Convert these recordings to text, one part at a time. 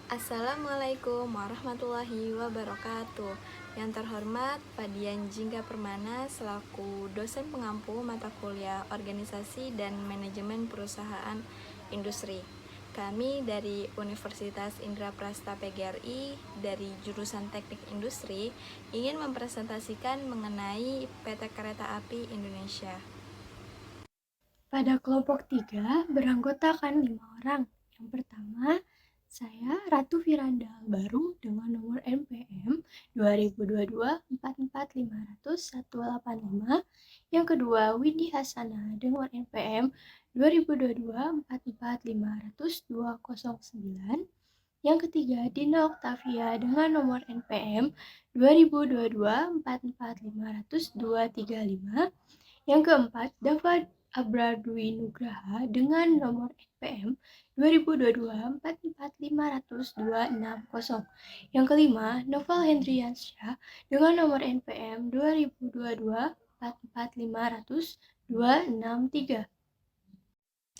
Assalamualaikum warahmatullahi wabarakatuh. Yang terhormat Padian Jingga Permana selaku dosen pengampu mata kuliah Organisasi dan Manajemen Perusahaan Industri. Kami dari Universitas Indraprasta PGRI dari jurusan Teknik Industri ingin mempresentasikan mengenai PT Kereta Api Indonesia. Pada kelompok 3 beranggotakan 5 orang. Yang pertama, saya Ratu Firanda Albaru dengan nomor NPM 2022-44500-185. Yang kedua, Windy Hasanah dengan NPM 2022-44500-209. Yang ketiga, Dina Oktavia dengan nomor NPM 2022-44500-235. Yang keempat, Dava Abradwi Nugraha dengan nomor NPM 2022-44500-260. Yang kelima, Novel Hendriansyah dengan nomor NPM 2022-44500-263.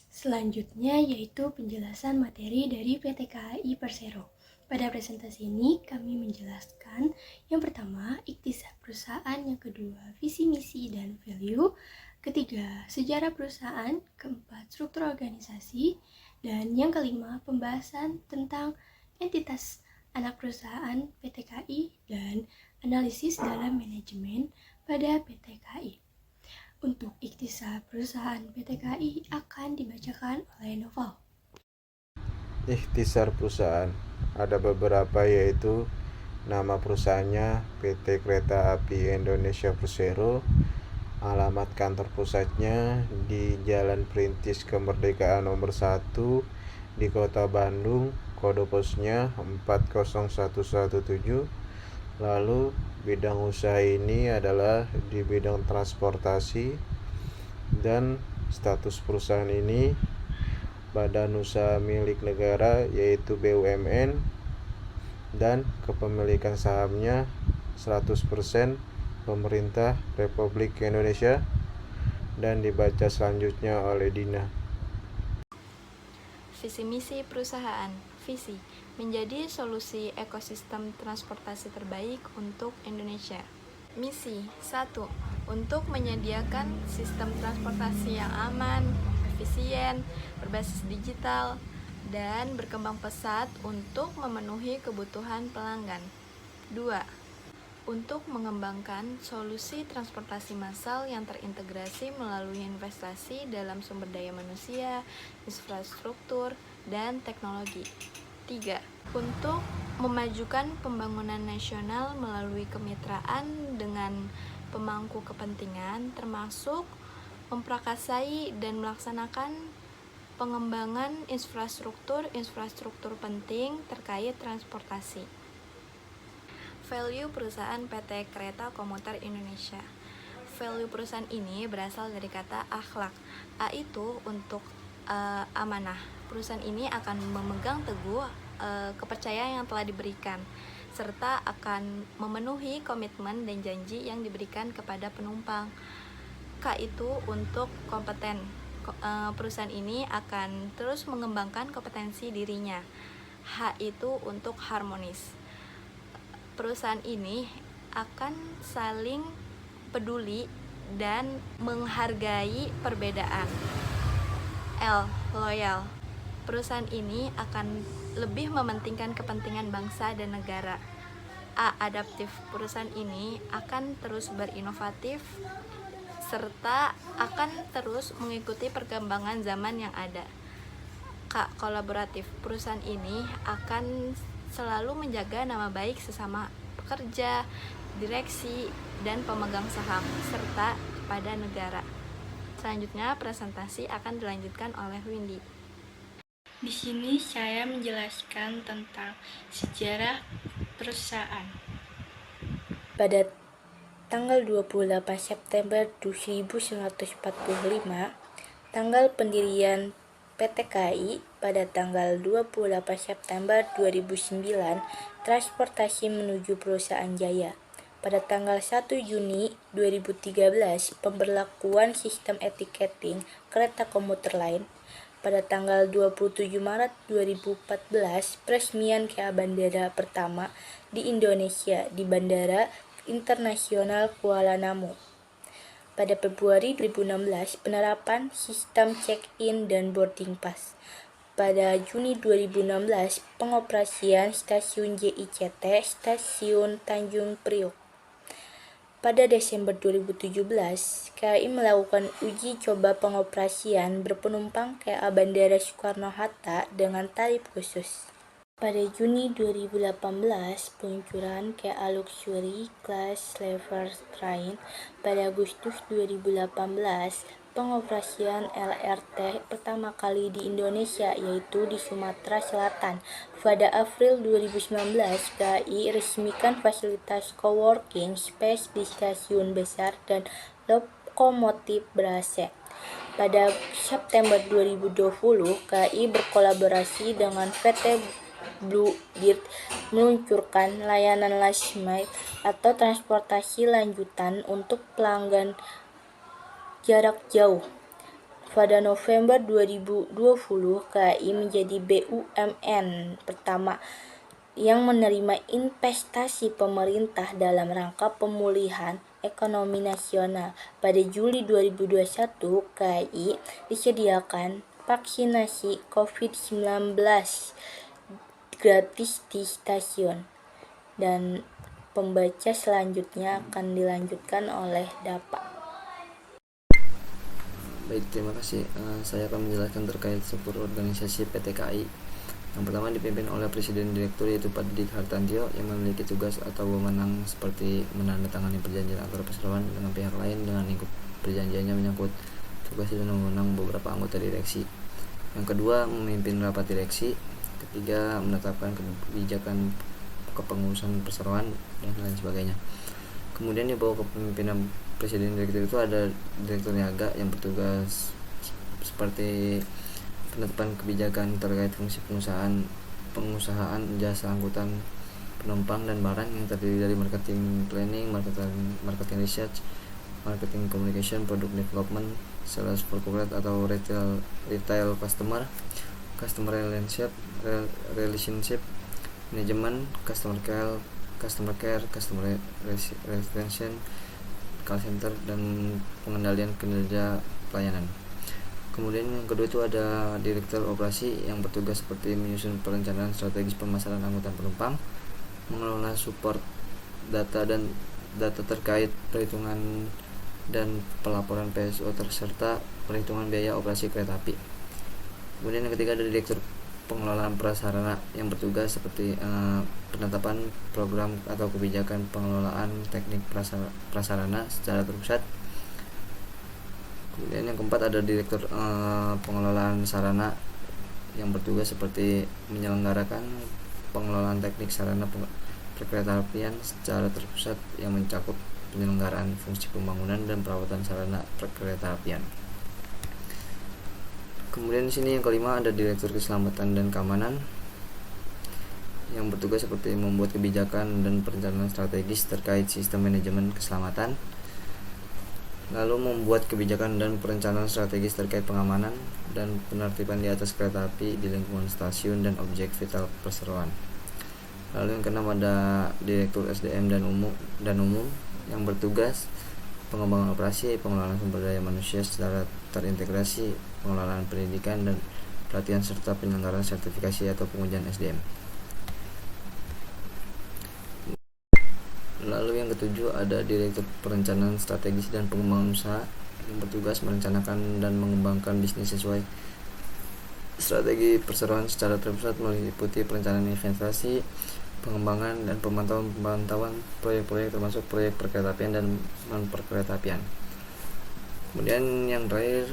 Selanjutnya yaitu penjelasan materi dari PT KAI Persero. Pada presentasi ini kami menjelaskan yang pertama, ikhtisar perusahaan, yang kedua, visi misi dan value, ketiga, sejarah perusahaan, keempat, struktur organisasi, dan yang kelima, pembahasan tentang entitas anak perusahaan PT KAI dan analisis dalam manajemen pada PT KAI. Untuk ikhtisar perusahaan PT KAI akan dibacakan oleh Novel. Ikhtisar perusahaan ada beberapa, yaitu nama perusahaannya PT Kereta Api Indonesia Persero, alamat kantor pusatnya di Jalan Perintis Kemerdekaan nomor 1 di Kota Bandung, kode posnya 40117. Lalu bidang usaha ini adalah di bidang transportasi, dan status perusahaan ini badan usaha milik negara yaitu BUMN, dan kepemilikan sahamnya 100% pemerintah Republik Indonesia, dan dibaca selanjutnya oleh Dina. Visi misi perusahaan. Visi menjadi solusi ekosistem transportasi terbaik untuk Indonesia. Misi 1. Untuk menyediakan sistem transportasi yang aman, efisien, berbasis digital, dan berkembang pesat untuk memenuhi kebutuhan pelanggan. 2. Untuk mengembangkan solusi transportasi massal yang terintegrasi melalui investasi dalam sumber daya manusia, infrastruktur, dan teknologi. 3. Untuk memajukan pembangunan nasional melalui kemitraan dengan pemangku kepentingan, termasuk memprakarsai dan melaksanakan pengembangan infrastruktur penting terkait transportasi. Value perusahaan PT Kereta Komuter Indonesia. Value perusahaan ini berasal dari kata akhlak. A itu untuk amanah. Perusahaan ini akan memegang teguh kepercayaan yang telah diberikan, serta akan memenuhi komitmen dan janji yang diberikan kepada penumpang. K itu untuk kompeten. Perusahaan ini akan terus mengembangkan kompetensi dirinya. H itu untuk harmonis. Perusahaan ini akan saling peduli dan menghargai perbedaan. L. Loyal. Perusahaan ini akan lebih mementingkan kepentingan bangsa dan negara. A. Adaptif. Perusahaan ini akan terus berinovatif serta akan terus mengikuti perkembangan zaman yang ada. K. Kolaboratif. Perusahaan ini akan selalu menjaga nama baik sesama pekerja, direksi, dan pemegang saham, serta pada negara. Selanjutnya, presentasi akan dilanjutkan oleh Windy. Di sini saya menjelaskan tentang sejarah perusahaan. Pada tanggal 28 September 1945, tanggal pendirian PT KAI. Pada tanggal 28 September 2009, transportasi menuju perusahaan jaya. Pada tanggal 1 Juni 2013, pemberlakuan sistem etiketing kereta komuter lain. Pada tanggal 27 Maret 2014, peresmian KA Bandara pertama di Indonesia di Bandara Internasional Kuala Namu. Pada Februari 2016, penerapan sistem check-in dan boarding pass. Pada Juni 2016, pengoperasian stasiun JICT Stasiun Tanjung Priok. Pada Desember 2017, KAI melakukan uji coba pengoperasian berpenumpang KA Bandara Soekarno-Hatta dengan tarif khusus. Pada Juni 2018, peluncuran KA Luxury Class Leisure Train. Pada Agustus 2018, pengoperasian LRT pertama kali di Indonesia yaitu di Sumatera Selatan. Pada April 2019, KAI resmikan fasilitas coworking space di stasiun besar dan lokomotif ber-AC. Pada September 2020, KAI berkolaborasi dengan PT Bluebird meluncurkan layanan last mile atau transportasi lanjutan untuk pelanggan jarak jauh. Pada November 2020, KAI menjadi BUMN pertama yang menerima investasi pemerintah dalam rangka pemulihan ekonomi nasional. Pada Juli 2021, KAI disediakan vaksinasi COVID-19 gratis di stasiun. Dan pembaca selanjutnya akan dilanjutkan oleh Dapa. Baik, terima kasih. Saya akan menjelaskan terkait struktur organisasi PT KAI. Yang pertama dipimpin oleh Presiden Direktur yaitu Pak Didik Hartantio yang memiliki tugas atau wewenang seperti menandatangani perjanjian antara perseroan dengan pihak lain dengan lingkup perjanjiannya menyangkut tugas dan wewenang beberapa anggota direksi. Yang kedua, memimpin rapat direksi. Ketiga, menetapkan kebijakan kepengurusan perseroan dan lain sebagainya. Kemudian di bawah kepemimpinan Presiden Direktur itu ada Direktur Niaga yang bertugas seperti penetapan kebijakan terkait fungsi pengusahaan jasa angkutan penumpang dan barang yang terdiri dari marketing planning, marketing research, marketing communication, product development, sales for corporate atau retail customer relationship, manajemen, customer care, customer retention, call center, dan pengendalian kinerja pelayanan. Kemudian yang kedua itu ada direktur operasi yang bertugas seperti menyusun perencanaan strategis pemasaran angkutan penumpang, mengelola support data dan data terkait perhitungan dan pelaporan PSO serta perhitungan biaya operasi kereta api. Kemudian yang ketiga ada direktur pengelolaan prasarana yang bertugas seperti penetapan program atau kebijakan pengelolaan teknik prasarana secara terpusat. Kemudian yang keempat ada direktur pengelolaan sarana yang bertugas seperti menyelenggarakan pengelolaan teknik sarana perkeretaapian secara terpusat yang mencakup penyelenggaraan fungsi pembangunan dan perawatan sarana perkeretaapian. Kemudian di sini yang kelima ada direktur keselamatan dan keamanan yang bertugas seperti membuat kebijakan dan perencanaan strategis terkait sistem manajemen keselamatan, lalu membuat kebijakan dan perencanaan strategis terkait pengamanan dan penertiban di atas kereta api di lingkungan stasiun dan objek vital perseroan. Lalu yang keenam ada direktur SDM dan umum yang bertugas pengembangan operasi, pengelolaan sumber daya manusia secara terintegrasi, pengelolaan pendidikan dan pelatihan serta penyelenggaraan sertifikasi atau pengujian SDM. Lalu yang ketujuh ada direktur perencanaan strategis dan pengembangan usaha yang bertugas merencanakan dan mengembangkan bisnis sesuai strategi perseroan secara terpusat meliputi perencanaan investasi, pengembangan dan pemantauan proyek-proyek termasuk proyek perkeretaapian dan non-perkeretaapian. Kemudian yang terakhir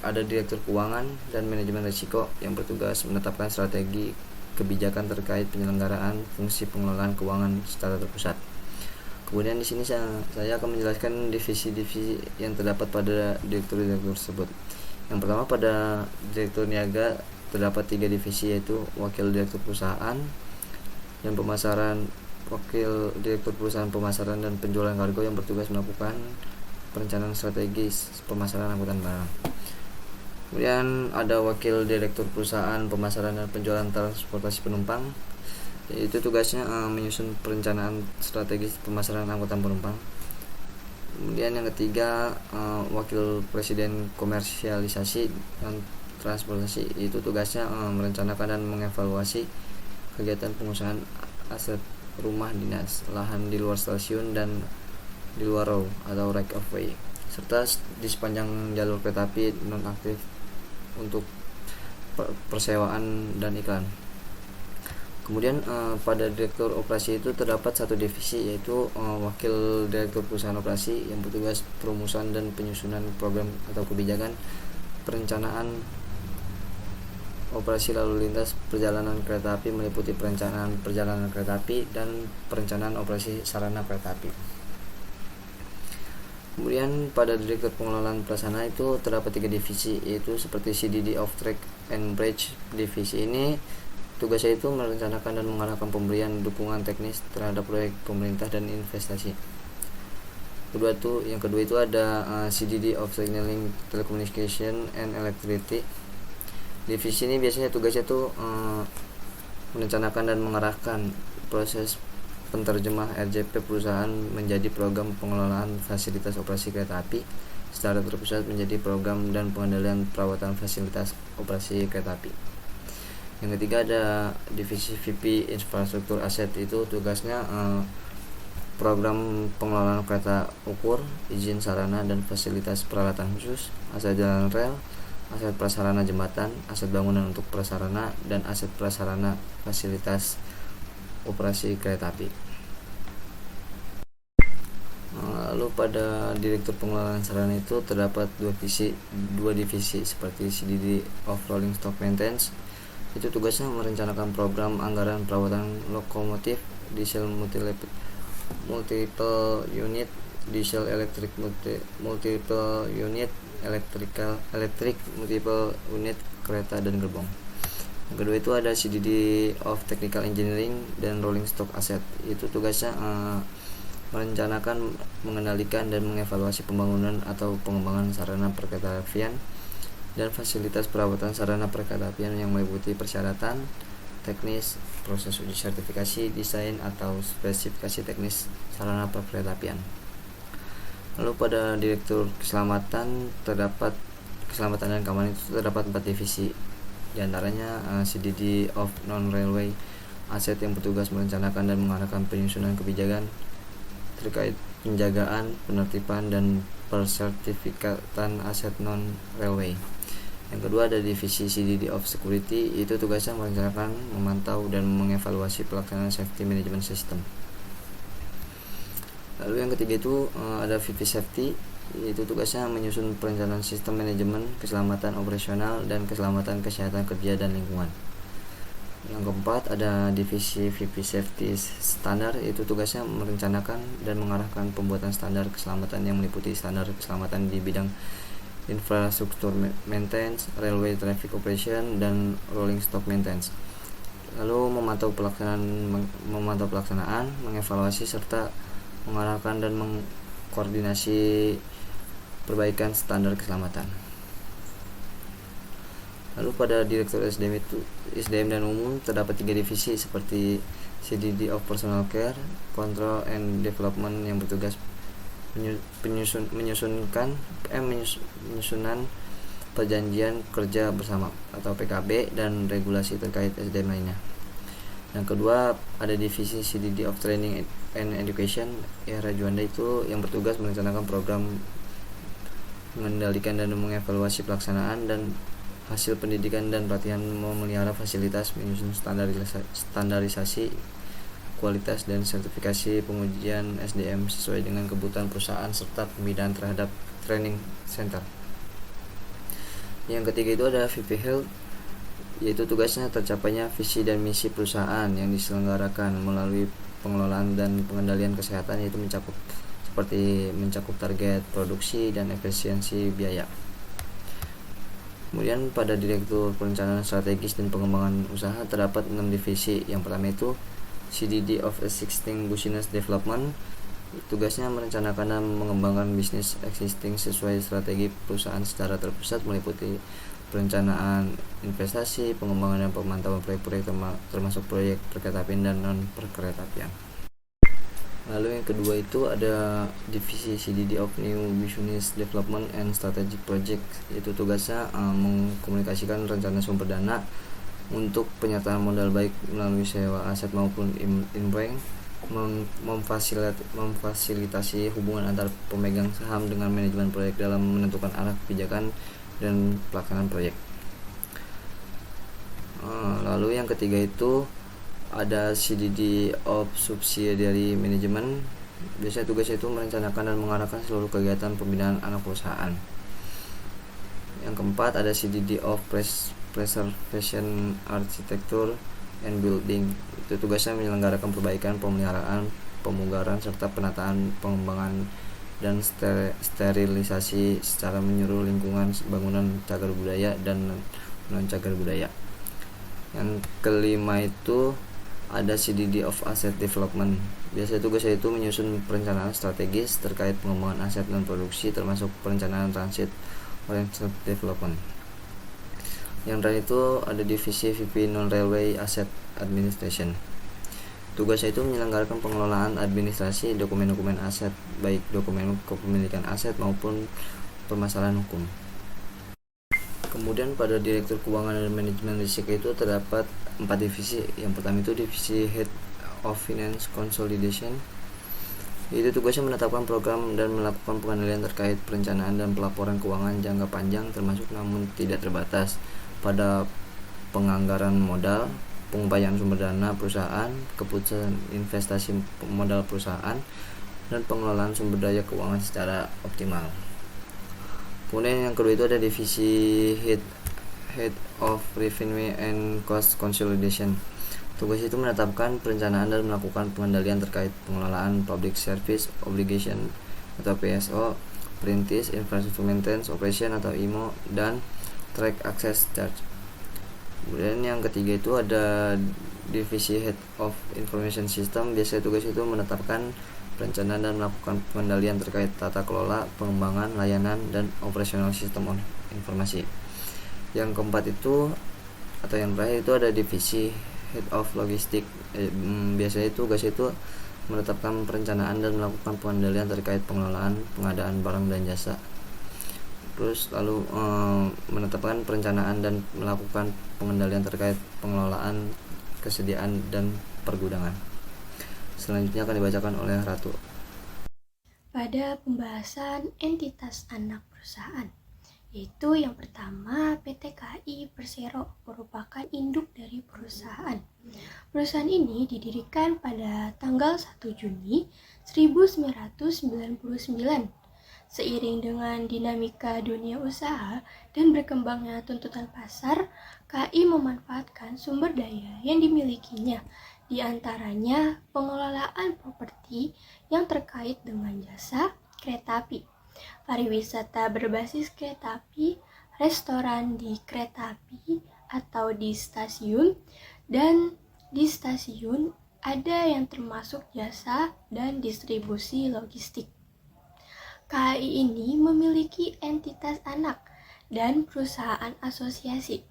ada direktur keuangan dan manajemen risiko yang bertugas menetapkan strategi kebijakan terkait penyelenggaraan fungsi pengelolaan keuangan secara terpusat. Kemudian di sini saya akan menjelaskan divisi-divisi yang terdapat pada direktur-direktur tersebut. Yang pertama pada direktur niaga terdapat 3 divisi yaitu wakil direktur perusahaan yang pemasaran, wakil direktur perusahaan pemasaran dan penjualan kargo yang bertugas melakukan perencanaan strategis pemasaran angkutan barang. Kemudian ada wakil direktur perusahaan pemasaran dan penjualan transportasi penumpang, yaitu tugasnya menyusun perencanaan strategis pemasaran angkutan penumpang. Kemudian yang ketiga, wakil presiden komersialisasi dan transportasi, itu tugasnya merencanakan dan mengevaluasi kegiatan pengusahaan aset rumah dinas, lahan di luar stasiun dan di luar row atau right of way, serta di sepanjang jalur kereta api non aktif untuk persewaan dan iklan. Kemudian pada direktur operasi itu terdapat satu divisi, yaitu wakil direktur perusahaan operasi yang bertugas perumusan dan penyusunan program atau kebijakan perencanaan operasi lalu lintas perjalanan kereta api, meliputi perencanaan perjalanan kereta api dan perencanaan operasi sarana kereta api. Kemudian pada direktur pengelolaan pelaksana itu terdapat 3 divisi, yaitu seperti CDD of Track and Bridge. Divisi ini tugasnya itu merencanakan dan mengarahkan pemberian dukungan teknis terhadap proyek pemerintah dan investasi. Yang kedua itu ada CDD of Signaling, Telecommunication and Electricity. Divisi ini biasanya tugasnya itu merencanakan dan mengarahkan proses penterjemah RJP perusahaan menjadi program pengelolaan fasilitas operasi kereta api secara terpusat menjadi program dan pengendalian perawatan fasilitas operasi kereta api. Yang ketiga ada divisi VP Infrastruktur Aset, itu tugasnya program pengelolaan kereta ukur, izin sarana dan fasilitas peralatan khusus, aset jalan rel, aset prasarana jembatan, aset bangunan untuk prasarana, dan aset prasarana fasilitas operasi kereta api. Lalu pada direktur pengelolaan sarana itu terdapat dua divisi seperti CDD of Rolling Stock Maintenance, itu tugasnya merencanakan program anggaran perawatan lokomotif, diesel multiple unit, diesel electric multiple unit, elektrik multiple unit kereta dan gerbong. Yang kedua itu ada CDD of Technical Engineering dan Rolling Stock Asset, itu tugasnya merencanakan, mengendalikan dan mengevaluasi pembangunan atau pengembangan sarana perkeretaapian dan fasilitas perawatan sarana perkeretaapian yang meliputi persyaratan teknis, proses uji sertifikasi, desain atau spesifikasi teknis sarana perkeretaapian. Lalu pada direktur keselamatan terdapat keselamatan dan keamanan itu terdapat 4 divisi, diantaranya CDD of Non-Railway Asset yang bertugas merencanakan dan mengarahkan penyusunan kebijakan terkait penjagaan, penertiban dan persertifikatan aset non-railway. Yang kedua ada divisi CDD of Security, itu tugasnya merencanakan, memantau dan mengevaluasi pelaksanaan safety management system. Lalu yang ketiga itu ada VP Safety, yaitu tugasnya menyusun perencanaan sistem manajemen keselamatan operasional dan keselamatan kesehatan kerja dan lingkungan. Yang keempat ada divisi VP Safety Standar, itu tugasnya merencanakan dan mengarahkan pembuatan standar keselamatan yang meliputi standar keselamatan di bidang infrastruktur maintenance, railway traffic operation, dan rolling stock maintenance. Lalu memantau pelaksanaan, mengevaluasi serta mengarahkan dan mengkoordinasi perbaikan standar keselamatan. Lalu pada direktur SDM dan umum terdapat 3 divisi seperti CDD of Personal Care, Control and Development yang bertugas menyusunan perjanjian kerja bersama atau PKB dan regulasi terkait SDM lainnya. Yang kedua ada divisi CDD of Training and Education, Era Juanda, itu yang bertugas merencanakan program, mengendalikan dan mengevaluasi pelaksanaan dan hasil pendidikan dan pelatihan, memelihara fasilitas, menyusun standarisasi kualitas dan sertifikasi pengujian SDM sesuai dengan kebutuhan perusahaan serta pembinaan terhadap training center. Yang ketiga itu ada VP Health, yaitu tugasnya tercapainya visi dan misi perusahaan yang diselenggarakan melalui pengelolaan dan pengendalian kesehatan, yaitu mencakup target produksi dan efisiensi biaya. Kemudian pada direktur perencanaan strategis dan pengembangan usaha terdapat 6 divisi. Yang pertama itu CDD of Existing Business Development, tugasnya merencanakan dan mengembangkan bisnis existing sesuai strategi perusahaan secara terpusat, meliputi perencanaan investasi, pengembangan dan pemantauan proyek-proyek termasuk proyek perkeretaapian dan non perkeretaapian. Lalu yang kedua itu ada divisi CDD of New Business Development and Strategic Project, itu tugasnya mengkomunikasikan rencana sumber dana untuk penyertaan modal baik melalui sewa aset maupun inbank, memfasilitasi hubungan antar pemegang saham dengan manajemen proyek dalam menentukan arah kebijakan dan pelaksanaan proyek. Lalu yang ketiga itu ada CDD of Subsidiary Management. Biasanya tugasnya itu merencanakan dan mengarahkan seluruh kegiatan pembinaan anak perusahaan. Yang keempat ada CDD of Preservation Architecture and Building. Itu tugasnya menyelenggarakan perbaikan, pemeliharaan, pemugaran serta penataan, pengembangan dan sterilisasi secara menyeluruh lingkungan bangunan cagar budaya dan non cagar budaya. Yang kelima itu ada CDD of Asset Development. Biasanya tugasnya itu menyusun perencanaan strategis terkait pengembangan aset dan produksi termasuk perencanaan transit oriented development. Yang terakhir itu ada divisi VP Non-Railway Asset Administration. Tugasnya itu menyelenggarakan pengelolaan administrasi dokumen-dokumen aset, baik dokumen kepemilikan aset maupun permasalahan hukum. Kemudian pada Direktur Keuangan dan Manajemen Risiko itu terdapat 4 divisi. Yang pertama itu divisi Head of Finance Consolidation. Itu tugasnya menetapkan program dan melakukan pengendalian terkait perencanaan dan pelaporan keuangan jangka panjang termasuk namun tidak terbatas pada penganggaran modal, pengupayaan sumber dana perusahaan, keputusan investasi modal perusahaan, dan pengelolaan sumber daya keuangan secara optimal. Kemudian yang kedua itu ada divisi Head of Revenue and Cost Consolidation. Tugas itu menetapkan perencanaan dan melakukan pengendalian terkait pengelolaan Public Service Obligation atau PSO, Perintis, Infrastructure Maintenance Operation atau IMO, dan Track Access Charge. Kemudian yang ketiga itu ada divisi Head of Information System. Biasanya tugas itu menetapkan perencanaan dan melakukan pengendalian terkait tata kelola, pengembangan, layanan, dan operasional sistem informasi. Yang keempat itu atau yang terakhir itu ada divisi Head of Logistic. Biasanya tugas itu menetapkan perencanaan dan melakukan pengendalian terkait pengelolaan, pengadaan barang dan jasa. Terus lalu menetapkan perencanaan dan melakukan pengendalian terkait pengelolaan, kesediaan, dan pergudangan. Selanjutnya akan dibacakan oleh Ratu. Pada pembahasan entitas anak perusahaan, yaitu yang pertama PT KAI Persero merupakan induk dari perusahaan. Perusahaan ini didirikan pada tanggal 1 Juni 1999. Seiring dengan dinamika dunia usaha dan berkembangnya tuntutan pasar, KAI memanfaatkan sumber daya yang dimilikinya, di antaranya pengelolaan properti yang terkait dengan jasa kereta api, pariwisata berbasis kereta api, restoran di kereta api atau di stasiun, dan di stasiun ada yang termasuk jasa dan distribusi logistik. KAI ini memiliki entitas anak dan perusahaan asosiasi.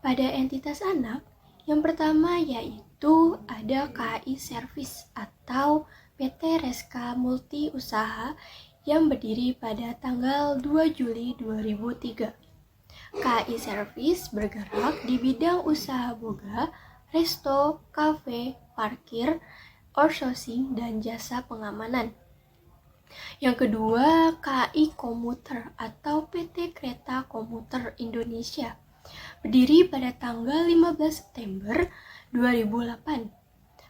Pada entitas anak, yang pertama yaitu ada KAI Service atau PT Reska Multi Usaha yang berdiri pada tanggal 2 Juli 2003. KAI Service bergerak di bidang usaha boga, resto, kafe, parkir, outsourcing, dan jasa pengamanan. Yang kedua, KAI Komuter atau PT Kereta Komuter Indonesia, berdiri pada tanggal 15 September 2008.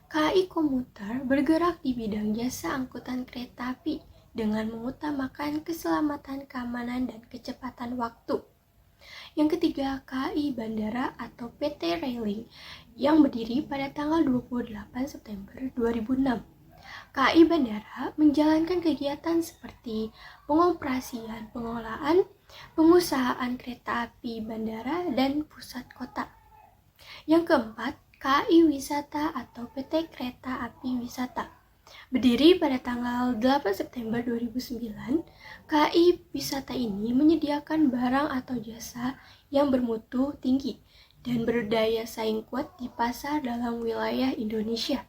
KAI Komuter bergerak di bidang jasa angkutan kereta api dengan mengutamakan keselamatan, keamanan, dan kecepatan waktu. Yang ketiga, KAI Bandara atau PT Railing yang berdiri pada tanggal 28 September 2006. KAI Bandara menjalankan kegiatan seperti pengoperasian, pengelolaan, pengusahaan kereta api bandara, dan pusat kota. Yang keempat, KAI Wisata atau PT Kereta Api Wisata, Berdiri pada tanggal 8 September 2009, KAI Wisata ini menyediakan barang atau jasa yang bermutu tinggi dan berdaya saing kuat di pasar dalam wilayah Indonesia.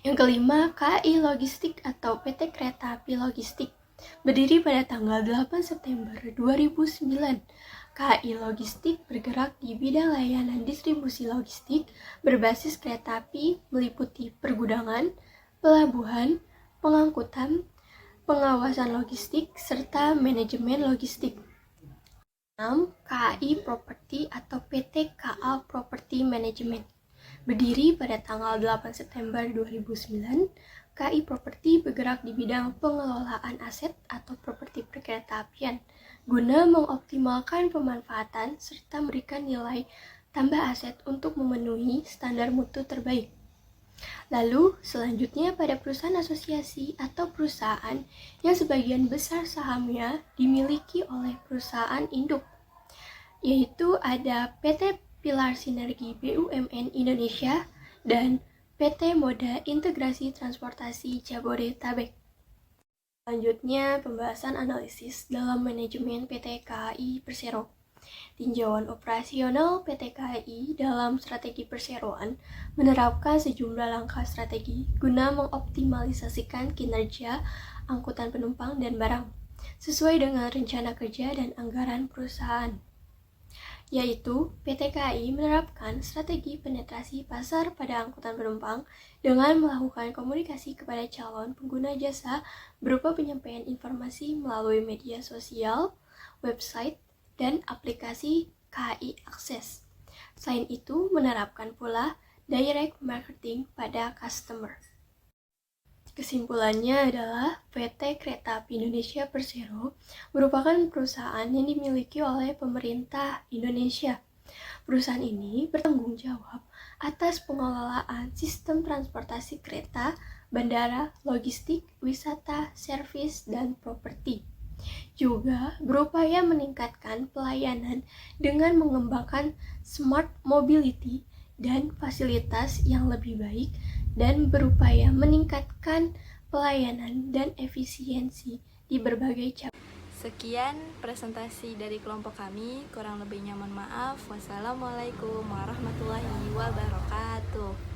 Yang kelima, KAI Logistik atau PT Kereta Api Logistik. Berdiri pada tanggal 8 September 2009, KAI Logistik bergerak di bidang layanan distribusi logistik berbasis kereta api meliputi pergudangan, pelabuhan, pengangkutan, pengawasan logistik, serta manajemen logistik. 6. KAI Property atau PT KA Property Management. Berdiri pada tanggal 8 September 2009, KAI Property bergerak di bidang pengelolaan aset atau properti perkereta-apian guna mengoptimalkan pemanfaatan serta memberikan nilai tambah aset untuk memenuhi standar mutu terbaik. Lalu, selanjutnya pada perusahaan asosiasi atau perusahaan yang sebagian besar sahamnya dimiliki oleh perusahaan induk, yaitu ada PT Pilar Sinergi BUMN Indonesia dan PT Moda Integrasi Transportasi Jabodetabek. Selanjutnya, pembahasan analisis dalam manajemen PT KAI Persero. Tinjauan operasional PT KAI dalam strategi perseroan menerapkan sejumlah langkah strategi guna mengoptimalisasikan kinerja angkutan penumpang dan barang sesuai dengan rencana kerja dan anggaran perusahaan. Yaitu, PT KAI menerapkan strategi penetrasi pasar pada angkutan penumpang dengan melakukan komunikasi kepada calon pengguna jasa berupa penyampaian informasi melalui media sosial, website, dan aplikasi KAI Akses. Selain itu, menerapkan pula direct marketing pada customer. Kesimpulannya adalah PT Kereta Api Indonesia Persero merupakan perusahaan yang dimiliki oleh pemerintah Indonesia. Perusahaan ini bertanggung jawab atas pengelolaan sistem transportasi kereta, bandara, logistik, wisata, servis, dan properti. Juga berupaya meningkatkan pelayanan dengan mengembangkan smart mobility dan fasilitas yang lebih baik dan berupaya meningkatkan pelayanan dan efisiensi di berbagai cabang. Sekian presentasi dari kelompok kami, kurang lebihnya mohon maaf. Wassalamualaikum warahmatullahi wabarakatuh.